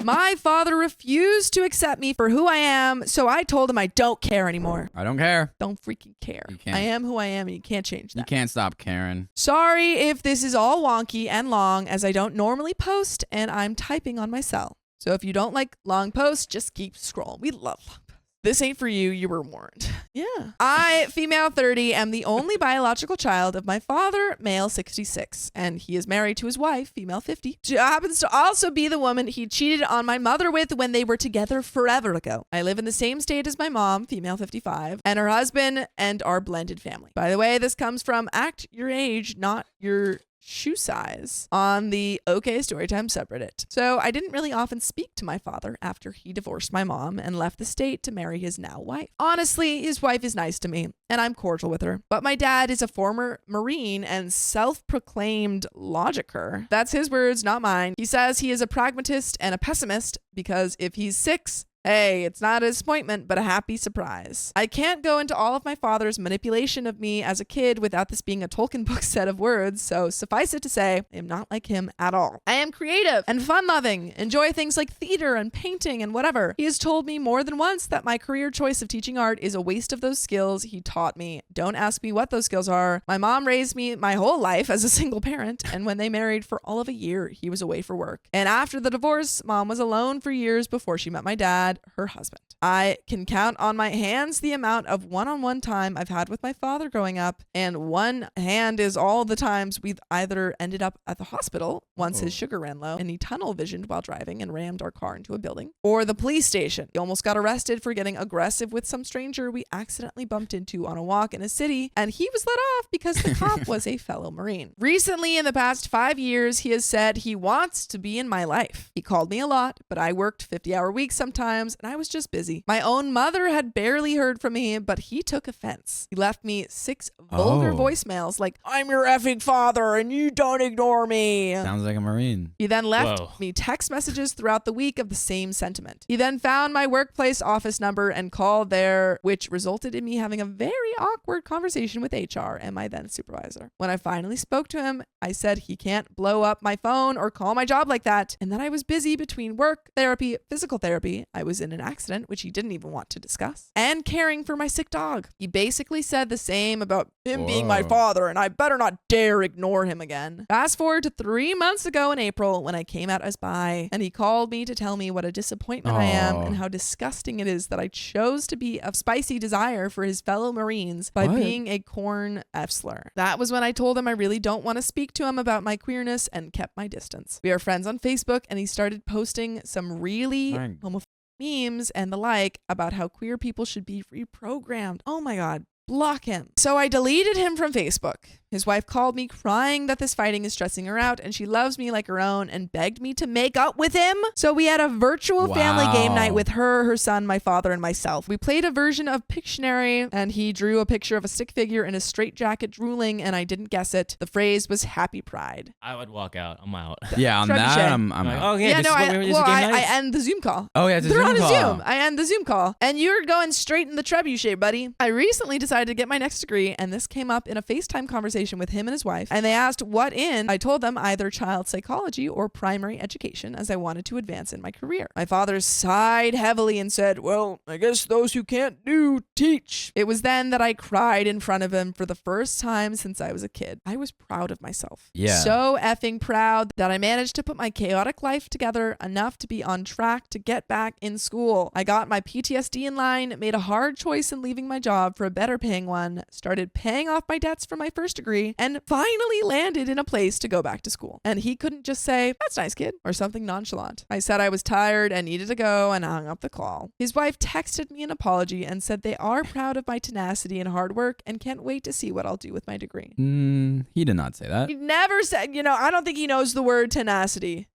My father refused to accept me for who I am, so I told him I don't care anymore. I don't care. Don't freaking care. You can't. I am who I am, and you can't change that. You can't stop caring. Sorry if this is all wonky and long, as I don't normally post, and I'm typing on my cell. So if you don't like long posts, just keep scrolling. We love long posts. This ain't for you. You were warned. Yeah. I, female 30, am the only biological child of my father, male 66, and he is married to his wife, female 50. She happens to also be the woman he cheated on my mother with when they were together forever ago. I live in the same state as my mom, female 55, and her husband, and our blended family. By the way, this comes from Act Your Age, not your shoe size, on the OK Storytime subreddit. So I didn't really often speak to my father after he divorced my mom and left the state to marry his now wife. Honestly, his wife is nice to me and I'm cordial with her. But my dad is a former Marine and self-proclaimed logicer. That's his words, not mine. He says he is a pragmatist and a pessimist because if he's 6, hey, it's not a disappointment, but a happy surprise. I can't go into all of my father's manipulation of me as a kid without this being a Tolkien book set of words, so suffice it to say, I am not like him at all. I am creative and fun-loving, enjoy things like theater and painting and whatever. He has told me more than once that my career choice of teaching art is a waste of those skills he taught me. Don't ask me what those skills are. My mom raised me my whole life as a single parent, and when they married for all of a year, he was away for work. And after the divorce, mom was alone for years before she met my dad, her husband. I can count on my hands the amount of one-on-one time I've had with my father growing up, and one hand is all the times we've either ended up at the hospital once his sugar ran low and he tunnel visioned while driving and rammed our car into a building, or the police station. He almost got arrested for getting aggressive with some stranger we accidentally bumped into on a walk in a city, and he was let off because the cop was a fellow Marine. Recently, in the past 5 years, he has said he wants to be in my life. He called me a lot, but I worked 50-hour weeks sometimes, and I was just busy. My own mother had barely heard from me, but he took offense. He left me 6 vulgar voicemails like, I'm your effing father and you don't ignore me. Sounds like a Marine. He then left me text messages throughout the week of the same sentiment. He then found my workplace office number and called there, which resulted in me having a very awkward conversation with HR and my then supervisor. When I finally spoke to him, I said he can't blow up my phone or call my job like that, and that I was busy between work, therapy, physical therapy. I was in an accident, which he didn't even want to discuss, and caring for my sick dog. He basically said the same about him being my father, and I better not dare ignore him again. Fast forward to 3 months ago in April when I came out as bi, and he called me to tell me what a disappointment I am and how disgusting it is that I chose to be a spicy desire for his fellow Marines by being a corn F-slur. That was when I told him I really don't want to speak to him about my queerness and kept my distance. We are friends on Facebook, and he started posting some really homophobic memes and the like about how queer people should be reprogrammed. Oh my God. Block him. So I deleted him from Facebook. His wife called me crying that this fighting is stressing her out and she loves me like her own and begged me to make up with him. So we had a virtual family game night with her, her son, my father, and myself. We played a version of Pictionary and he drew a picture of a stick figure in a straitjacket drooling and I didn't guess it. The phrase was Happy Pride. I would walk out. I'm out. Yeah, on that, I'm out. Okay, yeah, no, I end the Zoom call. Oh, yeah, it's a They're Zoom on a call. Zoom. I end the Zoom call. And you're going straight in the trebuchet, buddy. I recently decided to get my next degree, and this came up in a FaceTime conversation with him and his wife, and they asked what in. I told them either child psychology or primary education, as I wanted to advance in my career. My father sighed heavily and said, well, I guess those who can't do, teach. It was then that I cried in front of him for the first time since I was a kid. I was proud of myself. Yeah. So effing proud that I managed to put my chaotic life together enough to be on track to get back in school. I got my PTSD in line, made a hard choice in leaving my job for a better paying one, started paying off my debts for my first degree, and finally landed in a place to go back to school. And he couldn't just say, that's nice, kid, or something nonchalant. I said I was tired and needed to go and hung up the call. His wife texted me an apology and said they are proud of my tenacity and hard work and can't wait to see what I'll do with my degree. He did not say that. He never said, I don't think he knows the word tenacity.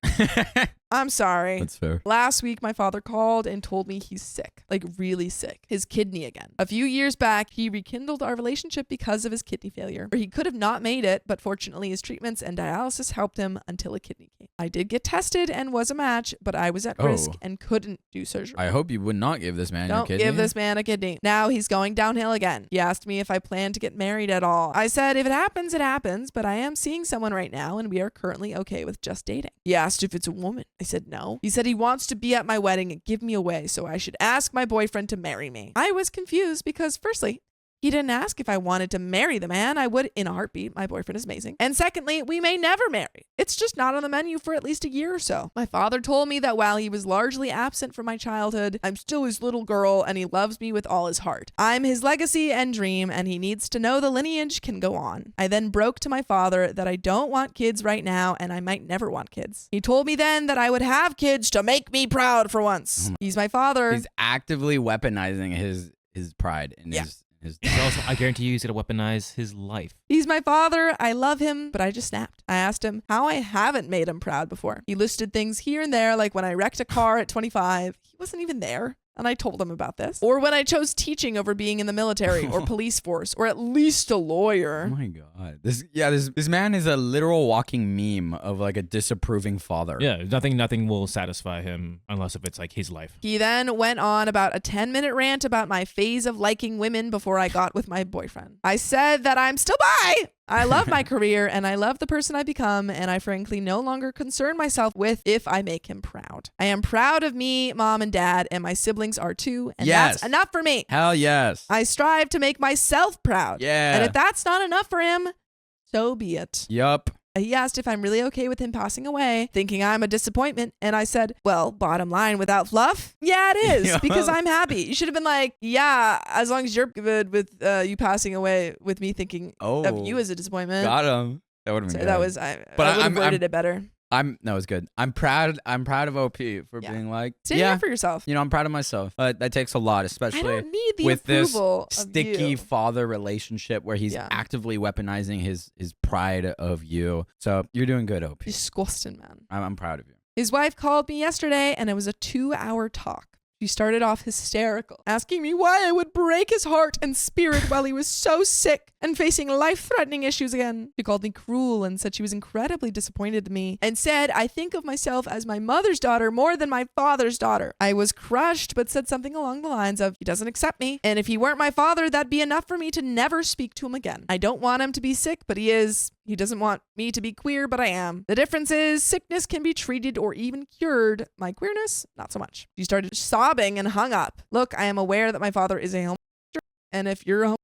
I'm sorry. That's fair. Last week, my father called and told me he's sick, like really sick, his kidney again. A few years back, he rekindled our relationship because of his kidney failure, or he could have not made it, but fortunately his treatments and dialysis helped him until a kidney came. I did get tested and was a match, but I was at risk and couldn't do surgery. I hope you would not give this man your kidney. Don't give this man a kidney. Now he's going downhill again. He asked me if I plan to get married at all. I said, if it happens, it happens, but I am seeing someone right now and we are currently okay with just dating. He asked if it's a woman. I said no. He said he wants to be at my wedding and give me away, so I should ask my boyfriend to marry me. I was confused because firstly, he didn't ask if I wanted to marry the man. I would in a heartbeat. My boyfriend is amazing. And secondly, we may never marry. It's just not on the menu for at least a year or so. My father told me that while he was largely absent from my childhood, I'm still his little girl and he loves me with all his heart. I'm his legacy and dream, and he needs to know the lineage can go on. I then broke to my father that I don't want kids right now and I might never want kids. He told me then that I would have kids to make me proud for once. He's my father. He's actively weaponizing his pride and his also, I guarantee you he's going to weaponize his life. He's my father. I love him, but I just snapped. I asked him how I haven't made him proud before. He listed things here and there, like when I wrecked a car at 25. He wasn't even there. And I told him about this. Or when I chose teaching over being in the military or police force, or at least a lawyer. Oh my God. This man is a literal walking meme of like a disapproving father. Yeah, nothing will satisfy him unless if it's like his life. He then went on about a 10-minute rant about my phase of liking women before I got with my boyfriend. I said that I'm still bi. I love my career and I love the person I become, and I frankly no longer concern myself with if I make him proud. I am proud of me, mom and dad, and my siblings are too, and that's enough for me. Hell yes. I strive to make myself proud. Yeah. And if that's not enough for him, so be it. Yup. He asked if I'm really okay with him passing away, thinking I'm a disappointment. And I said, well, bottom line, without fluff, yeah, it is, because I'm happy. You should have been like, yeah, as long as you're good with you passing away, with me thinking of you as a disappointment. Got him. That would have been good. That was, I would have worded it better. No, it's good. I'm proud of OP for being like, stand up for yourself. You know, I'm proud of myself. But that takes a lot, especially I don't need the with this approval sticky father relationship where he's actively weaponizing his pride of you. So you're doing good, OP. Disgusting, man. I'm proud of you. His wife called me yesterday and it was a 2-hour talk. She started off hysterical, asking me why I would break his heart and spirit while he was so sick and facing life-threatening issues again. She called me cruel and said she was incredibly disappointed in me and said, I think of myself as my mother's daughter more than my father's daughter. I was crushed, but said something along the lines of, he doesn't accept me, and if he weren't my father, that'd be enough for me to never speak to him again. I don't want him to be sick, but he is. He doesn't want me to be queer, but I am. The difference is sickness can be treated or even cured. My queerness, not so much. She started sobbing and hung up. Look, I am aware that my father is a homosexual, and if you're a homosexual,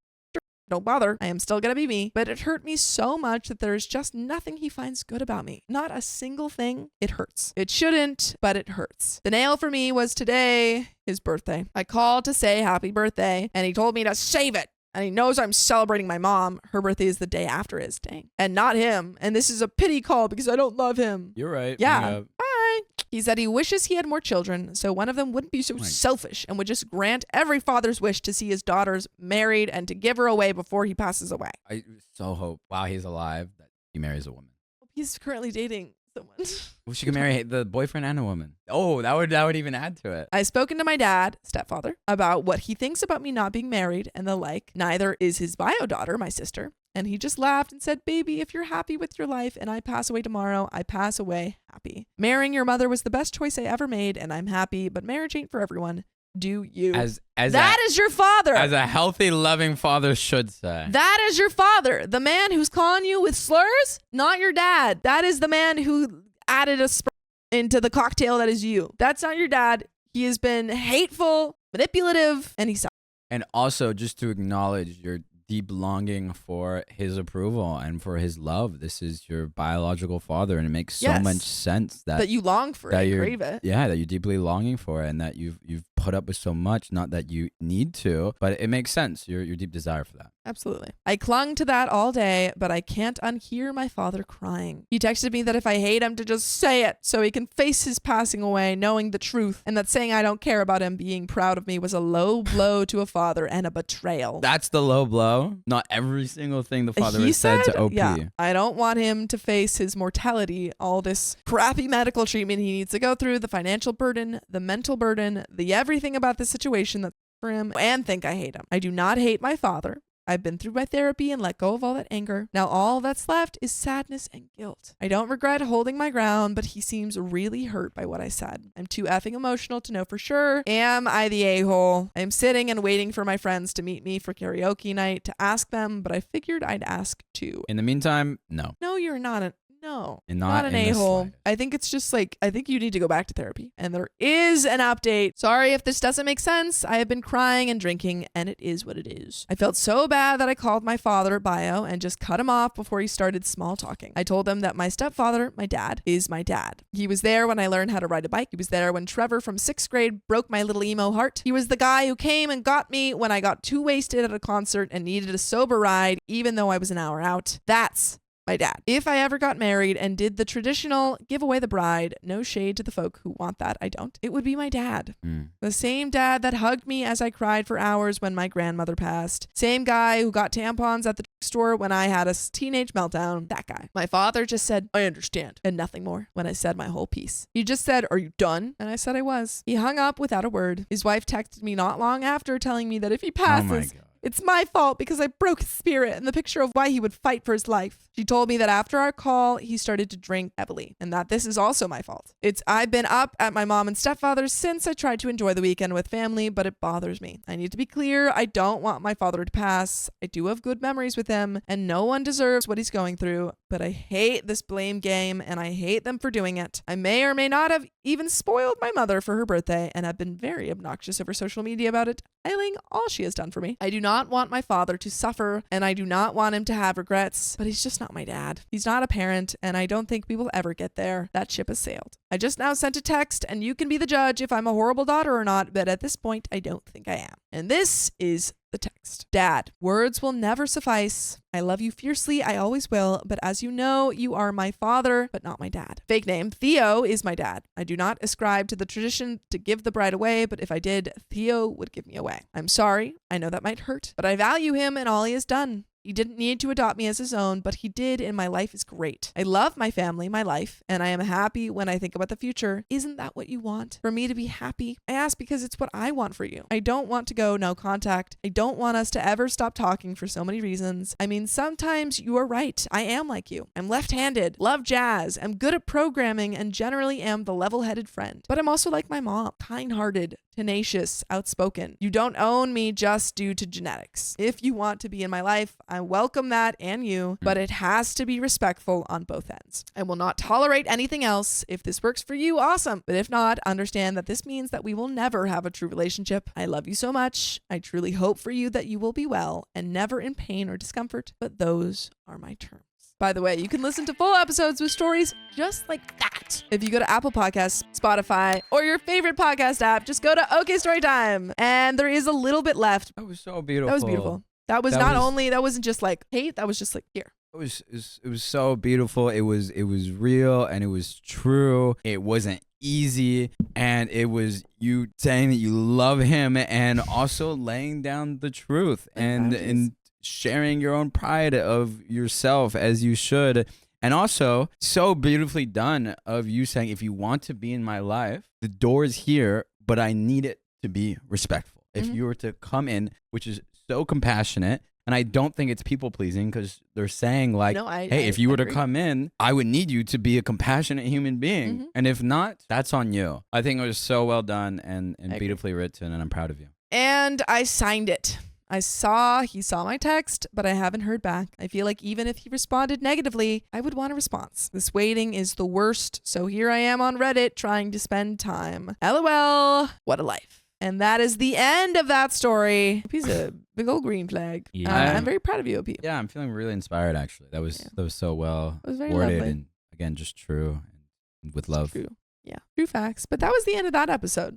don't bother. I am still gonna be me. But it hurt me so much that there's just nothing he finds good about me. Not a single thing. It hurts. It shouldn't, but it hurts. The nail for me was today, his birthday. I called to say happy birthday, and he told me to save it. And he knows I'm celebrating my mom. Her birthday is the day after his, dang. And not him. And this is a pity call because I don't love him. You're right. Yeah. Bye. He said he wishes he had more children, so one of them wouldn't be so selfish and would just grant every father's wish to see his daughters married and to give her away before he passes away. I so hope while he's alive that he marries a woman. He's currently dating someone. Well, she could marry the boyfriend and a woman. Oh, that would even add to it. I've spoken to my dad, stepfather, about what he thinks about me not being married and the like. Neither is his bio daughter, my sister. And he just laughed and said, baby, if you're happy with your life and I pass away tomorrow, I pass away happy. Marrying your mother was the best choice I ever made, and I'm happy, but marriage ain't for everyone. Do you? That is your father. As a healthy, loving father should say. That is your father. The man who's calling you with slurs, not your dad. That is the man who added a sperm into the cocktail that is you. That's not your dad. He has been hateful, manipulative, and he sucks. And also just to acknowledge your deep longing for his approval and for his love. This is your biological father, and it makes so much sense that you long for it, you crave it. Yeah, that you're deeply longing for it, and that you've put up with so much. Not that you need to, but it makes sense. Your deep desire for that. Absolutely. I clung to that all day, but I can't unhear my father crying. He texted me that if I hate him to just say it so he can face his passing away knowing the truth, and that saying I don't care about him being proud of me was a low blow to a father and a betrayal. That's the low blow. Not every single thing the father has said to OP. Yeah, I don't want him to face his mortality, all this crappy medical treatment he needs to go through, the financial burden, the mental burden, the everything about the situation that's for him, and think I hate him. I do not hate my father. I've been through my therapy and let go of all that anger. Now all that's left is sadness and guilt. I don't regret holding my ground, but he seems really hurt by what I said. I'm too effing emotional to know for sure. Am I the a-hole? I'm sitting and waiting for my friends to meet me for karaoke night to ask them, but I figured I'd ask too. In the meantime, no. No, you're not. No, And not an in the a-hole. slightest. I think it's just like, I think you need to go back to therapy. And there is an update. Sorry if this doesn't make sense. I have been crying and drinking, and it is what it is. I felt so bad that I called my father bio and just cut him off before he started small talking. I told him that my stepfather, my dad, is my dad. He was there when I learned how to ride a bike. He was there when Trevor from 6th grade broke my little emo heart. He was the guy who came and got me when I got too wasted at a concert and needed a sober ride, even though I was an hour out. That's my dad. If I ever got married and did the traditional give away the bride, no shade to the folk who want that, I don't, it would be my dad. The same dad that hugged me as I cried for hours when my grandmother passed. Same guy who got tampons at the store when I had a teenage meltdown. That guy. My father just said, I understand, and nothing more when I said my whole piece. He just said, are you done? And I said I was. He hung up without a word. His wife texted me not long after telling me that if he passes, Oh my God. it's my fault because I broke his spirit and the picture of why he would fight for his life. She told me that after our call, he started to drink heavily and that this is also my fault. I've been up at my mom and stepfather's since I tried to enjoy the weekend with family, but it bothers me. I need to be clear. I don't want my father to pass. I do have good memories with him and no one deserves what he's going through, but I hate this blame game and I hate them for doing it. I may or may not have even spoiled my mother for her birthday and have been very obnoxious over social media about it, highlighting all she has done for me. I do not want my father to suffer and I do not want him to have regrets, but he's just not my dad. He's not a parent and I don't think we will ever get there. That ship has sailed. I just now sent a text and you can be the judge if I'm a horrible daughter or not, but at this point, I don't think I am. And this is the text. Dad, words will never suffice. I love you fiercely. I always will. But as you know, you are my father, but not my dad. Fake name. Theo is my dad. I do not ascribe to the tradition to give the bride away, but if I did, Theo would give me away. I'm sorry. I know that might hurt, but I value him and all he has done. He didn't need to adopt me as his own, but he did, and my life is great. I love my family, my life, and I am happy when I think about the future. Isn't that what you want? For me to be happy? I ask because it's what I want for you. I don't want to go no contact. I don't want us to ever stop talking for so many reasons. I mean, sometimes you are right. I am like you. I'm left-handed, love jazz, I'm good at programming, and generally am the level-headed friend. But I'm also like my mom, kind-hearted, tenacious, outspoken. You don't own me just due to genetics. If you want to be in my life, I welcome that and you, but it has to be respectful on both ends. I will not tolerate anything else. If this works for you, awesome. But if not, understand that this means that we will never have a true relationship. I love you so much. I truly hope for you that you will be well and never in pain or discomfort, but those are my terms. By the way, you can listen to full episodes with stories just like that. If you go to Apple Podcasts, Spotify, or your favorite podcast app, just go to OK Storytime. And there is a little bit left. That was so beautiful. That was beautiful. That wasn't just like hate, that was just like, here. It was so beautiful. It was real and it was true. It wasn't easy, and it was you saying that you love him and also laying down the truth and sharing your own pride of yourself as you should. And also so beautifully done of you saying, if you want to be in my life, the door is here, but I need it to be respectful. If you were to come in, which is so compassionate, and I don't think it's people pleasing because they're saying like, hey, if you were to come in, I would need you to be a compassionate human being. And if not, that's on you. I think it was so well done and beautifully written, and I'm proud of you. And I signed it. He saw my text, but I haven't heard back. I feel like even if he responded negatively, I would want a response. This waiting is the worst. So here I am on Reddit trying to spend time. LOL. What a life. And that is the end of that story. He's a big old green flag. Yeah. I'm very proud of you, OP. Yeah, I'm feeling really inspired, actually. That was so well very worded lovely. and, again, just true and with love. True. Yeah, true facts. But that was the end of that episode.